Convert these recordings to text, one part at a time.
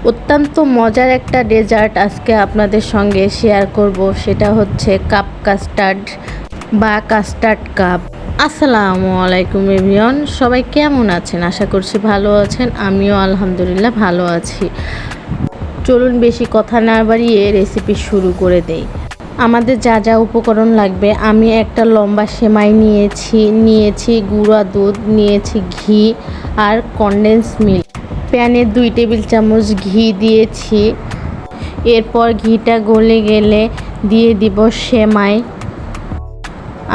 অত্যন্ত মজার একটা ডেজার্ট আজকে আপনাদের সঙ্গে শেয়ার করব, সেটা হচ্ছে কাপ কাস্টার্ড বা কাস্টার্ড কাপ। আসসালামু আলাইকুম এভরিওয়ান, সবাই কেমন আছেন? আশা করছি ভালো আছেন। আমিও আলহামদুলিল্লাহ ভালো আছি। চলুন বেশি কথা না বাড়িয়ে রেসিপি শুরু করে দেই। আমাদের যা যা উপকরণ লাগবে, আমি একটা লম্বা সেমাই নিয়েছি গুঁড়া দুধ, নিয়েছি ঘি আর কনডেন্স মিল্ক। প্যানে 2 টেবিল চামচ ঘি দিয়েছি। এরপর ঘিটা গলে গেলে দিয়ে দিব সেমাই।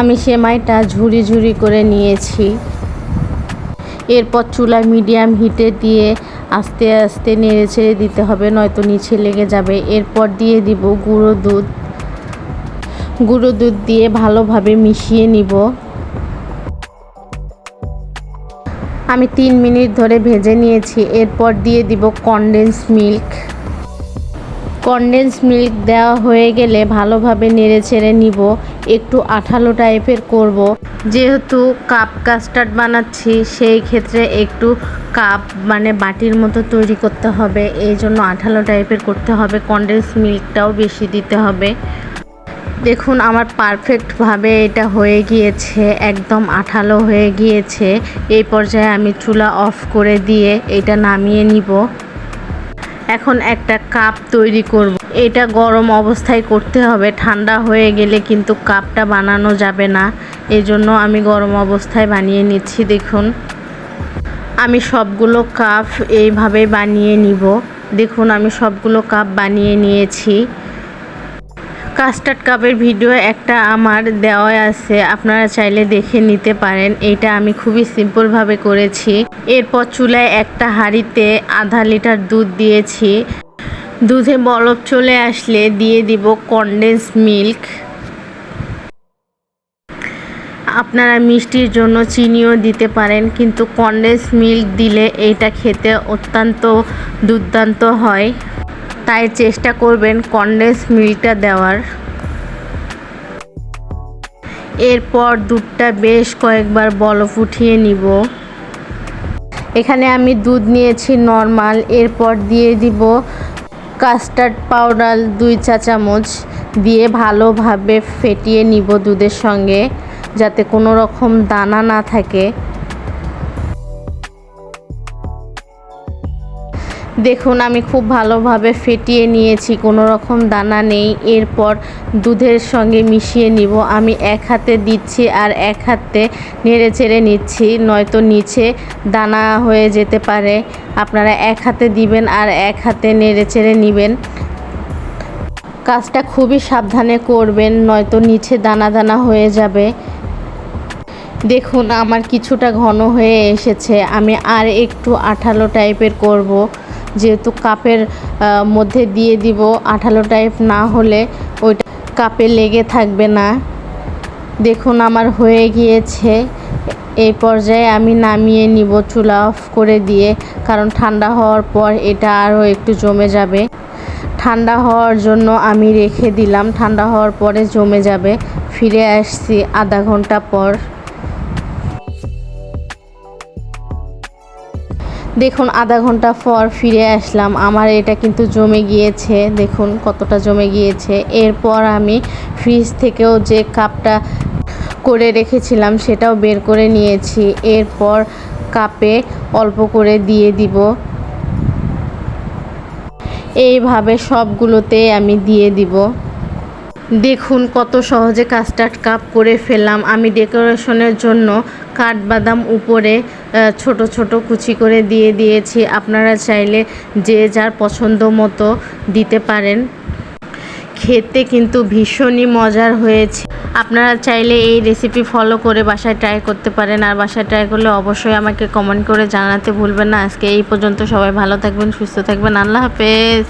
আমি সেমাইটা ঝুরি ঝুরি করে নিয়েছি। এরপর চুলা মিডিয়াম হিটে দিয়ে আস্তে আস্তে নেড়ে ছেড়ে দিতে হবে, নয়তো নিচে লেগে যাবে। এরপর দিয়ে দিব গুঁড়ো দুধ দিয়ে ভালোভাবে মিশিয়ে নিব। আমি 3 মিনিট ধরে ভেজে নিয়েছি। এরপর দিয়ে দিব কনডেন্স মিল্ক দেওয়া হয়ে গেলে ভালোভাবে নেড়ে ছেড়ে নিব। একটু আঠালো টাইপের করব, যেহেতু কাপ কাস্টার্ড বানাচ্ছি সেই ক্ষেত্রে একটু কাপ বাটির মতো তৈরি করতে হবে, এই জন্য আঠালো টাইপের করতে হবে। কনডেন্স মিল্কটাও বেশি দিতে হবে। দেখুন আমার পারফেক্টভাবে এটা হয়ে গিয়েছে, একদম আঠালো হয়ে গিয়েছে। এই পর্যায়ে আমি চুলা অফ করে দিয়ে এটা নামিয়ে নিব। এখন একটা কাপ তৈরি করব। এটা গরম অবস্থায় করতে হবে, ঠান্ডা হয়ে গেলে কিন্তু কাপটা বানানো যাবে না। এই জন্য আমি গরম অবস্থায় বানিয়ে নিচ্ছি। দেখুন আমি সবগুলো কাপ এইভাবে বানিয়ে নিব। দেখুন আমি সবগুলো কাপ বানিয়ে নিয়েছি। কাস্টার্ড কাপের ভিডিও একটা আমার দেওয়া আছে, আপনারা চাইলে দেখে নিতে পারেন। এটা আমি খুবই সিম্পলভাবে করেছি। এরপর চুলায় একটা হাঁড়িতে আধা লিটার দুধ দিয়েছি। দুধে বলক চলে আসলে দিয়ে দিব কনডেন্স মিল্ক। আপনারা মিষ্টির জন্য চিনিও দিতে পারেন, কিন্তু কনডেন্স মিল্ক দিলে এইটা খেতে অত্যন্ত দুর্দান্ত হয়, তাই চেষ্টা করবেন কনডেন্স মিল্কটা দেওয়ার। এরপর দুধটা বেশ কয়েকবার বলক উঠিয়ে নিব। এখানে আমি দুধ নিয়েছি নর্মাল। এরপর দিয়ে দিব কাস্টার্ড পাউডার 2 চা চামচ দিয়ে ভালোভাবে ফেটিয়ে নিব দুধের সঙ্গে, যাতে কোনো রকম দানা না থাকে। দেখুন আমি খুব ভালোভাবে ফেটিয়ে নিয়েছি, কোনো রকম দানা নেই। এরপর দুধের সঙ্গে মিশিয়ে নিব। আমি এক হাতে দিচ্ছি আর এক হাতে নেড়ে চেড়ে নিচ্ছি, নয়তো নিচে দানা হয়ে যেতে পারে। আপনারা এক হাতে দিবেন আর এক হাতে নেড়ে চেড়ে নেবেন। কাজটা খুবই সাবধানে করবেন, নয়তো নিচে দানা দানা হয়ে যাবে। দেখুন আমার কিছুটা ঘন হয়ে এসেছে। আমি আর একটু আঠালো টাইপের করব, যেহেতু কাপের মধ্যে দিয়ে দিব। আঠালো টাইপ না হলে ওইটা কাপে লেগে থাকবে না। দেখুন আমার হয়ে গিয়েছে। এই পর্যায়ে আমি নামিয়ে নিব চুলা অফ করে দিয়ে, কারণ ঠান্ডা হওয়ার পর এটা আরও একটু জমে যাবে। ঠান্ডা হওয়ার জন্য আমি রেখে দিলাম, ঠান্ডা হওয়ার পরে জমে যাবে। ফিরে আসছি আধা ঘন্টা পর। দেখুন আধা ঘন্টা পর ফিরে আসলাম, আমার এটা কিন্তু জমে গিয়েছে। দেখুন কতটা জমে গিয়েছে। এরপর আমি ফ্রিজ থেকেও যে কাপটা করে রেখেছিলাম সেটাও বের করে নিয়েছি। এরপর কাপে অল্প করে দিয়ে দিব। এইভাবে সবগুলোতে আমি দিয়ে দিব। দেখুন কত সহজে কাস্টার্ড কাপ করে ফেললাম। আমি ডেকোরেশনের জন্য কাঠবাদাম উপরে ছোট ছোট কুচি করে দিয়ে দিয়েছি। আপনারা চাইলে যে যার পছন্দ মতো দিতে পারেন। খেতে কিন্তু ভীষণই মজার হয়েছে। আপনারা চাইলে এই রেসিপি ফলো করে বাসায় ট্রাই করতে পারেন, আর বাসায় ট্রাই করলে অবশ্যই আমাকে কমেন্ট করে জানাতে ভুলবেন না। আজকে এই পর্যন্ত, সবাই ভালো থাকবেন, সুস্থ থাকবেন। আল্লাহ হাফেজ।